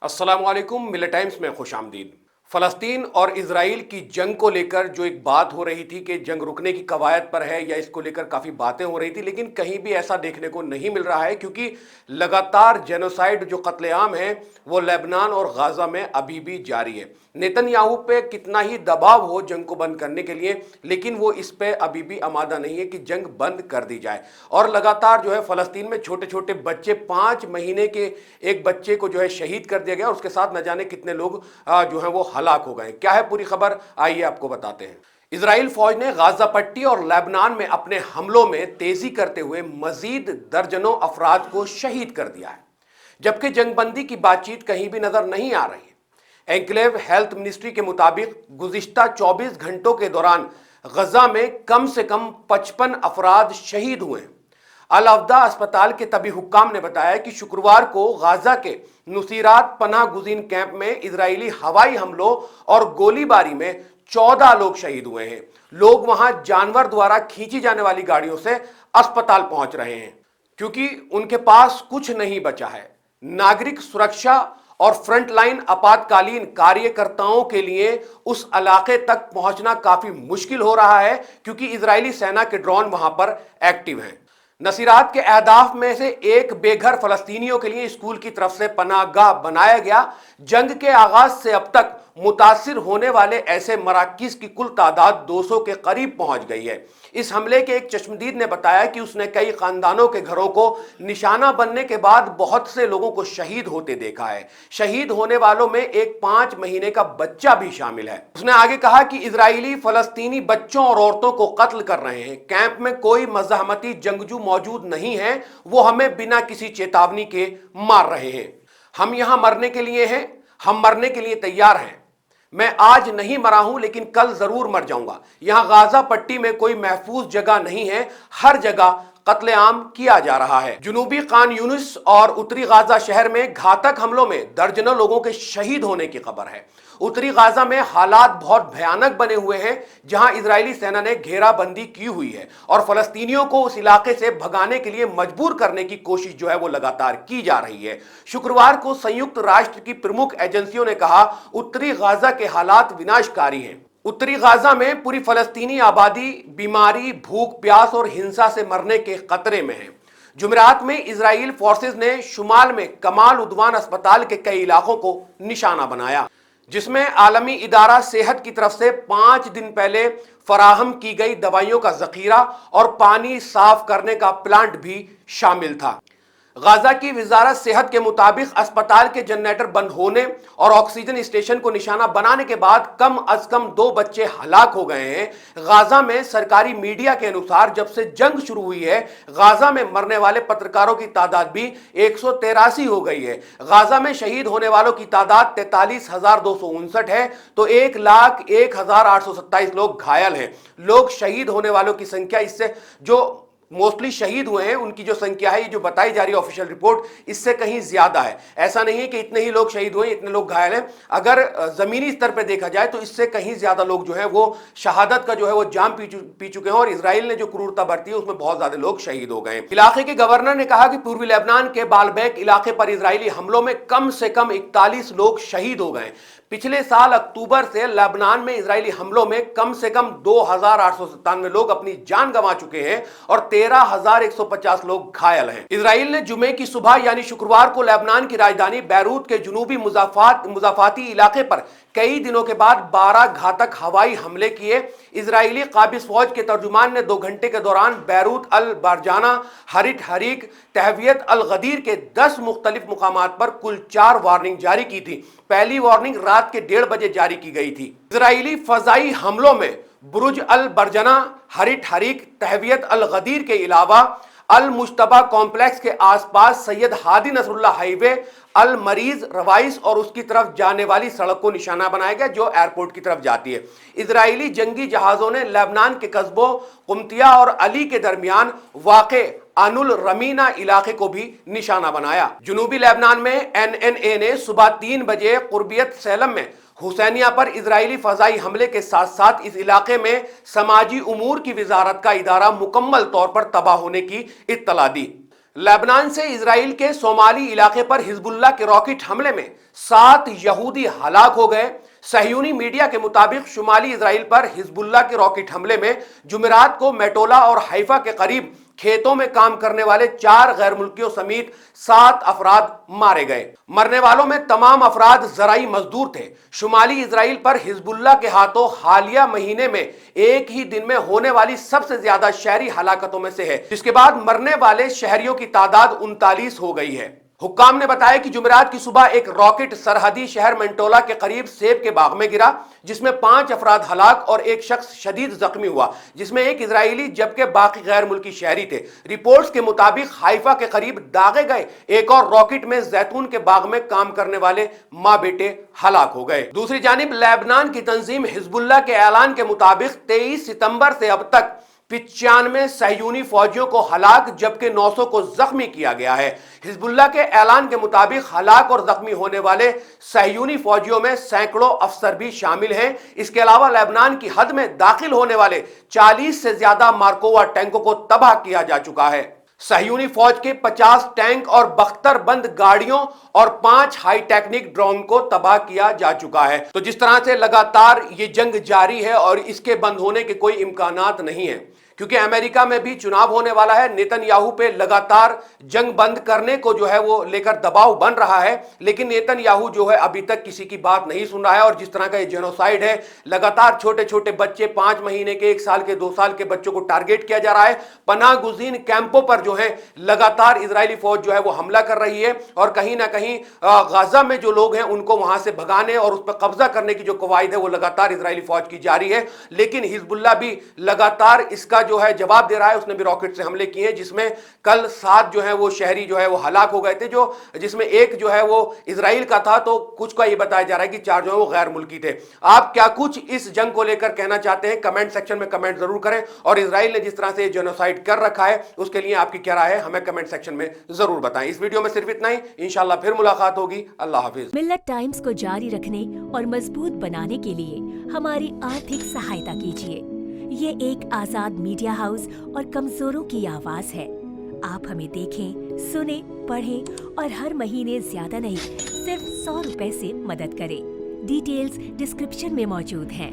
अस्सलाम वालेकुम। मिलत टाइम्स में खुश आमदीद। फ़लस्तीन और इजराइल की जंग को लेकर जो एक बात हो रही थी कि जंग रुकने की कवायद पर है या इसको लेकर काफ़ी बातें हो रही थी, लेकिन कहीं भी ऐसा देखने को नहीं मिल रहा है क्योंकि लगातार जेनोसाइड जो कत्लेआम है वो लेबनान और गाज़ा में अभी भी जारी है। नेतन्याहू पे कितना ही दबाव हो जंग को बंद करने के लिए, लेकिन वो इस पे अभी भी आमादा नहीं है कि जंग बंद कर दी जाए। और लगातार जो है फ़लस्तीन में छोटे छोटे बच्चे, 5 महीने के एक बच्चे को जो है शहीद कर दिया गया और उसके साथ न जाने कितने लोग जो है वो हलाक हो गए। क्या है पूरी खबर, आइए आपको बताते हैं। इजराइल फौज ने गाजा पट्टी और लेबनान में अपने हमलों में तेजी करते हुए मजीद दर्जनों अफराद को शहीद कर दिया है, जबकि जंगबंदी की बातचीत कहीं भी नजर नहीं आ रही है। एनक्लेव हेल्थ मिनिस्ट्री के मुताबिक गुज़िश्ता 24 घंटों के दौरान गजा में कम से कम 55 अफराद शहीद हुए हैं। अल अफ्दा अस्पताल के तबी हुक्काम ने बताया कि शुक्रवार को गाजा के नुसीरात पनाह गुज़ीन कैंप में इजरायली हवाई हमलों और गोलीबारी में 14 लोग शहीद हुए हैं। लोग वहां जानवर द्वारा खींची जाने वाली गाड़ियों से अस्पताल पहुंच रहे हैं क्योंकि उनके पास कुछ नहीं बचा है। नागरिक सुरक्षा और फ्रंटलाइन आपातकालीन कार्यकर्ताओं के लिए उस इलाके तक पहुंचना काफी मुश्किल हो रहा है क्योंकि इजरायली सेना के ड्रोन वहां पर एक्टिव हैं। नसीरात के अहदाफ में से एक बेघर फलस्तीनियों के लिए स्कूल की तरफ से पनाहगाह बनाया गया। जंग के आगाज से अब तक मुतासिर होने वाले ऐसे मराकिज की कुल तादाद 200 के करीब पहुंच गई है। इस हमले के एक चश्मदीद ने बताया कि उसने कई खानदानों के घरों को निशाना बनने के बाद बहुत से लोगों को शहीद होते देखा है। शहीद होने वालों में एक 5 महीने का बच्चा भी शामिल है। उसने आगे कहा कि इजरायली फलस्तीनी बच्चों और औरतों को कत्ल कर रहे हैं। कैंप में कोई मज़ाहमती जंगजू मौजूद नहीं है, वो हमें बिना किसी चेतावनी के मार रहे हैं। हम यहां मरने के लिए हैं, हम मरने के लिए तैयार हैं। मैं आज नहीं मरा हूं लेकिन कल जरूर मर जाऊंगा। यहां गाजा पट्टी में कोई महफूज जगह नहीं है, हर जगह कत्लेआम किया जा रहा है। जुनूबी खान यूनिस और उत्तरी गाजा शहर में घातक हमलों में दर्जनों लोगों के शहीद होने की खबर है। उत्तरी गाजा में हालात बहुत भयानक बने हुए हैं, जहां इजरायली सेना ने घेराबंदी की हुई है और फलस्तीनियों को उस इलाके से भगाने के लिए मजबूर करने की कोशिश जो है वो लगातार की जा रही है। शुक्रवार को संयुक्त राष्ट्र की प्रमुख एजेंसियों ने कहा, उत्तरी गाजा के हालात विनाशकारी हैं। उत्तरी गाजा में पूरी फलस्तीनी आबादी बीमारी, भूख, प्यास और हिंसा से मरने के खतरे में है। जुमेरात में इजराइल फोर्सेस ने शुमाल में कमाल उदवान अस्पताल के कई इलाकों को निशाना बनाया, जिसमें आलमी इदारा सेहत की तरफ से 5 दिन पहले फराहम की गई दवाइयों का जखीरा और पानी साफ करने का प्लांट भी शामिल था। गाजा की वजारत सेहत के मुताबिक अस्पताल के जनरेटर बंद होने और ऑक्सीजन स्टेशन को निशाना बनाने के बाद कम अज कम 2 बच्चे हलाक हो गए हैं। गाजा में सरकारी मीडिया के अनुसार जब से जंग शुरू हुई है, गाजा में मरने वाले पत्रकारों की तादाद भी 183 हो गई है। गाजा में शहीद होने वालों की तादाद 43,259 है तो 1,01,827 लोग घायल हैं। लोग शहीद होने वालों की संख्या, इससे जो मोस्टली शहीद हुए हैं उनकी जो संख्या है, ये जो बताई जा रही है ऑफिशियल रिपोर्ट, इससे कहीं ज्यादा है। ऐसा नहीं है कि इतने ही लोग शहीद हुए, इतने लोग घायल हैं। अगर जमीनी स्तर पर देखा जाए तो इससे कहीं ज्यादा लोग जो है वो शहादत का जो है वो जाम पी चुके हैं और इजराइल ने जो क्रूरता बरती है उसमें बहुत ज्यादा लोग शहीद हो गए। इलाके के गवर्नर ने कहा कि पूर्वी लेबनान के बालबेक इलाके पर इजरायली हमलों में कम से कम 41 लोग शहीद हो गए। पिछले साल अक्टूबर से लेबनान में इजरायली हमलों में कम से कम 2,897 लोग अपनी जान गंवा चुके हैं और 13,150 लोग घायल हैं। इजराइल ने जुमे की सुबह यानी शुक्रवार को लेबनान की राजधानी बैरूत के जुनूबी मुजाफाती इलाके पर कई दिनों के बाद 12 घातक हवाई हमले किए। इजरायली काबिज फौज के तर्जुमान ने 2 घंटे के दौरान बैरूत, अल बारजाना, हरिट हरीक, तहवियत अल गदीर के 10 मुख्तलिफ मुकामात पर कुल 4 वार्निंग जारी की थी। पहली वार्निंग रात के 1:30 बजे जारी की गई थी। इजरायली फजाई हमलों में बुरुज अल बरजना, हरिट हरीक, तहवियत अल गदीर के अलावा अल मुश्तबा कॉम्प्लेक्स के आसपास सैयद हादी नसरुल्लाह हाईवे, अल मरीज रवाइस और उसकी तरफ जाने वाली सड़क को निशाना बनाया गया जो एयरपोर्ट की तरफ जाती है। इजरायली जंगी जहाजों ने लेबनान के कस्बों कुम्तिया और अली के दरमियान वाक़े अनुल रमीना इलाके को भी निशाना बनाया। जुनूबी लेबनान में एनएनए ने सुबह 3 बजे कुर्बियत सैलम में हुसैनिया पर इजरायली फजाई हमले के साथ साथ इस इलाके में समाजी उमूर की वजारत का इदारा मुकम्मल तौर पर तबाह होने की इत्तला दी। लेबनान से इजराइल के सोमाली इलाके पर हिजबुल्लाह के रॉकेट हमले में 7 यहूदी हलाक हो गए। सहयूनी मीडिया के मुताबिक शुमाली इजराइल पर हिजबुल्लाह के रॉकेट हमले में जुमेरात को मेटोला और हाइफा के करीब खेतों में काम करने वाले 4 गैर मुल्कियों समेत 7 अफराद मारे गए। मरने वालों में तमाम अफराद ज़राई मजदूर थे। शुमाली इजराइल पर हिजबुल्लाह के हाथों हालिया महीने में एक ही दिन में होने वाली सबसे ज्यादा शहरी हलाकतों में से है, जिसके बाद मरने वाले शहरियों की तादाद 39 हो गई है। हुक्काम ने बताया कि जुमेरात की सुबह एक रॉकेट सरहदी शहर मंटोला के करीब सेब के बाग में गिरा, जिसमें 5 अफराद हलाक और एक शख्स शदीद जख्मी हुआ, जिसमें एक इजरायली जबकि बाकी गैर मुल्की शहरी थे। रिपोर्ट्स के मुताबिक हाइफा के करीब दागे गए एक और रॉकेट में जैतून के बाग में काम करने वाले माँ बेटे हलाक हो गए। दूसरी जानिब लेबनान की तंजीम हिजबुल्लाह के ऐलान के मुताबिक 23 सितंबर से अब तक 95 सहयूनी फौजियों को हलाक जबकि 900 को जख्मी किया गया है। हिजबुल्लाह के ऐलान के मुताबिक हलाक और जख्मी होने वाले सहयूनी फौजियों में सैकड़ों अफसर भी शामिल हैं। इसके अलावा लेबनान की हद में दाखिल होने वाले 40 से ज्यादा मार्कोवा टैंकों को तबाह किया जा चुका है। सहयूनी फौज के 50 टैंक और 72 बंद गाड़ियों और 5 हाई टेक्निक ड्रोन को तबाह किया जा चुका है। तो जिस तरह से लगातार ये जंग जारी है और इसके बंद होने के कोई इम्कानात नहीं है, क्योंकि अमेरिका में भी चुनाव होने वाला है। नेतन्याहू पे लगातार जंग बंद करने को जो है वो लेकर दबाव बन रहा है, लेकिन नेतन्याहू जो है अभी तक किसी की बात नहीं सुन रहा है। और जिस तरह का ये जेनोसाइड है, लगातार छोटे छोटे बच्चे 5 महीने के, 1 साल के, 2 साल के बच्चों को टारगेट किया जा रहा है। पनाह गुज़ीन कैंपों पर जो है लगातार इजरायली फौज जो है वो हमला कर रही है और कहीं ना कहीं गाजा में जो लोग हैं उनको वहां से भगाने और उस पर कब्जा करने की जो कवायद है वो लगातार इजरायली फौज की जारी है। लेकिन हिजबुल्लाह भी लगातार इसका जो है जवाब दे रहा है। उसने भी रॉकेट से हमले किए, जिसमें कल 7 जो है वो शहरी जो है वो हलाक हो गए थे, जिसमें एक जो है वो इजराइल का था, तो कुछ का ये बताया जा रहा है कि 4 जो है वो गैर मुल्की थे। आप क्या कुछ इस जंग को लेकर कहना चाहते हैं? कमेंट सेक्शन में कमेंट जरूर करें। और इजराइल ने जिस तरह से जेनोसाइड कर रखा है उसके लिए आपकी क्या राय है, हमें कमेंट सेक्शन में जरूर बताएं। इस वीडियो में सिर्फ इतना ही, इंशाल्लाह फिर मुलाकात होगी। अल्लाह हाफिज। मिल्लत टाइम्स को जारी रखने और मजबूत बनाने के लिए हमारी आर्थिक सहायता कीजिए। ये एक आजाद मीडिया हाउस और कमजोरों की आवाज है। आप हमें देखें, सुने, पढ़ें और हर महीने ज्यादा नहीं, सिर्फ 100 रुपए से मदद करें। डिटेल्स डिस्क्रिप्शन में मौजूद हैं।